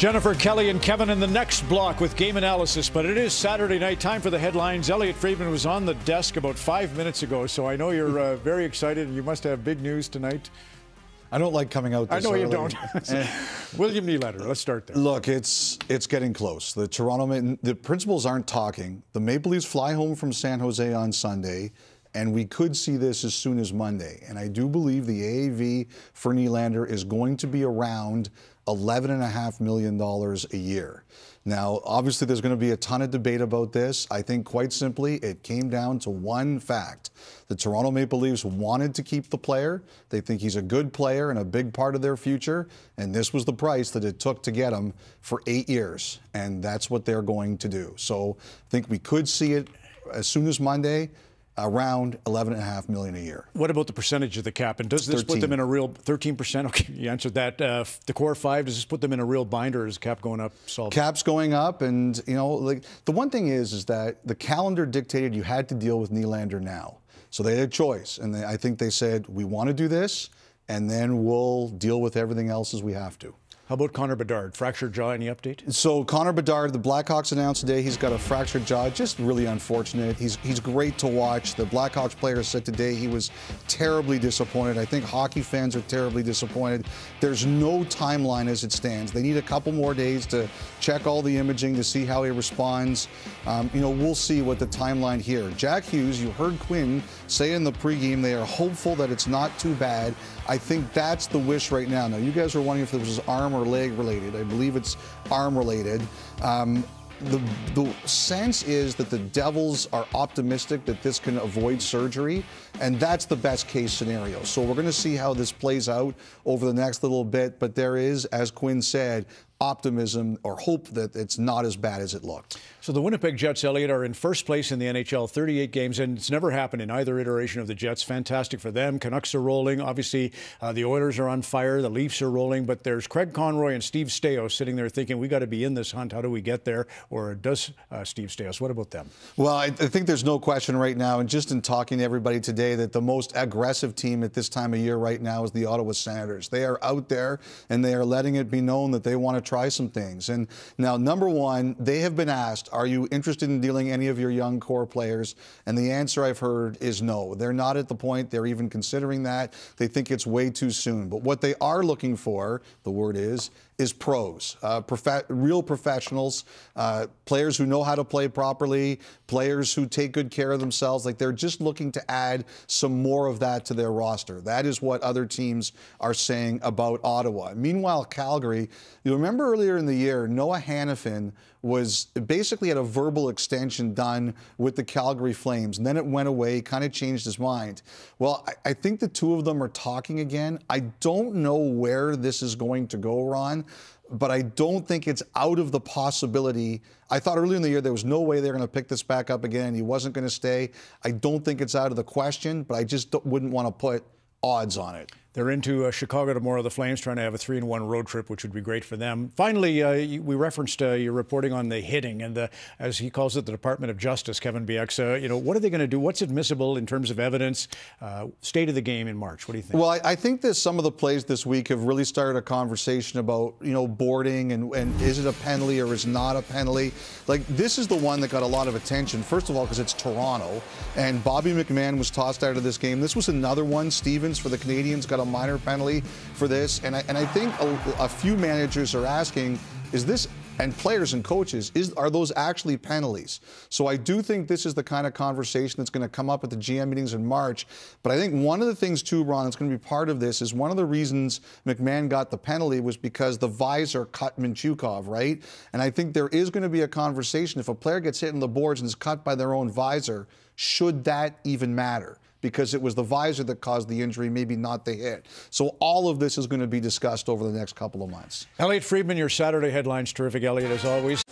Jennifer, Kelly, and Kevin in the next block with game analysis. But it is Saturday night. Time for the headlines. Elliotte Friedman was on the desk about 5 minutes ago, so I know you're very excited, and you must have big news tonight. I don't like coming out this early. I know you don't. William Nylander, let's start there. Look, it's getting close. The principals aren't talking. The Maple Leafs fly home from San Jose on Sunday, and we could see this as soon as Monday. And I do believe the AAV for Nylander is going to be around $11.5 million a year. Now, obviously, there's going to be a ton of debate about this. I think, quite simply, it came down to one fact. The Toronto Maple Leafs wanted to keep the player. They think he's a good player and a big part of their future. And this was the price that it took to get him for 8 years. And that's what they're going to do. So I think we could see it as soon as Monday, around $11.5 million a year. What about the percentage of the cap? And does this 13. put them in a real 13%? Okay, you answered that. The core five, does this put them in a real bind, or is cap going up? Solid? Cap's going up, and you know, like the one thing is that the calendar dictated you had to deal with Nylander now, so they had a choice, and I think they said we want to do this, and then we'll deal with everything else as we have to. How about Connor Bedard? Fractured jaw, any update? So Connor Bedard, the Blackhawks announced today he's got a fractured jaw. Just really unfortunate. He's great to watch. The Blackhawks player said today he was terribly disappointed. I think hockey fans are terribly disappointed. There's no timeline as it stands. They need a couple more days to check all the imaging to see how he responds. We'll see what the timeline here. Jack Hughes, you heard Quinn say in the pregame they are hopeful that it's not too bad. I think that's the wish right now. Now, you guys are wondering if it was arm or leg related. I believe it's arm related. The sense is that the Devils are optimistic that this can avoid surgery, and that's the best case scenario. So we're going to see how this plays out over the next little bit, but there is, as Quinn said, optimism or hope that it's not as bad as it looked. So the Winnipeg Jets, Elliotte, are in first place in the NHL, 38 games, and it's never happened in either iteration of the Jets. Fantastic for them. Canucks are rolling. Obviously, the Oilers are on fire. The Leafs are rolling. But there's Craig Conroy and Steve Staios sitting there thinking, we got to be in this hunt. How do we get there? Or does Steve Staios? What about them? Well, I think there's no question right now, and just in talking to everybody today, that the most aggressive team at this time of year right now is the Ottawa Senators. They are out there, and they are letting it be known that they want to try some things. And now, number one, they have been asked, are you interested in dealing any of your young core players? And the answer I've heard is no. They're not at the point they're even considering that. They think it's way too soon. But what they are looking for, the word is pros, real professionals, players who know how to play properly, players who take good care of themselves. Like, they're just looking to add some more of that to their roster. That is what other teams are saying about Ottawa. Meanwhile, Calgary, you remember earlier in the year, Noah Hanifin was basically had a verbal extension done with the Calgary Flames, and then it went away, kind of changed his mind. Well, I think the two of them are talking again. I don't know where this is going to go, Ron, but I don't think it's out of the possibility. I thought earlier in the year there was no way they're going to pick this back up again. He wasn't going to stay. I don't think it's out of the question, but I just wouldn't want to put odds on it. They're into Chicago tomorrow, the Flames, trying to have a 3-1 road trip, which would be great for them. Finally, we referenced your reporting on the hitting and as he calls it, the Department of Justice, Kevin Biek's. What are they going to do? What's admissible in terms of evidence? State of the game in March. What do you think? Well, I think that some of the plays this week have really started a conversation about, boarding and is it a penalty or is not a penalty? Like, this is the one that got a lot of attention, first of all, because it's Toronto, and Bobby McMahon was tossed out of this game. This was another one. Stevens for the Canadians got a minor penalty for this, and I think a few managers are asking, is this, and players and coaches, are those actually penalties? So I do think this is the kind of conversation that's going to come up at the GM meetings in March. But I think one of the things too, Ron, that's going to be part of this is one of the reasons McMahon got the penalty was because the visor cut Mintyukov, right? And I think there is going to be a conversation, if a player gets hit in the boards and is cut by their own visor, should that even matter? Because it was the visor that caused the injury, maybe not the hit. So all of this is going to be discussed over the next couple of months. Elliotte Friedman, your Saturday headlines. Terrific, Elliotte, as always.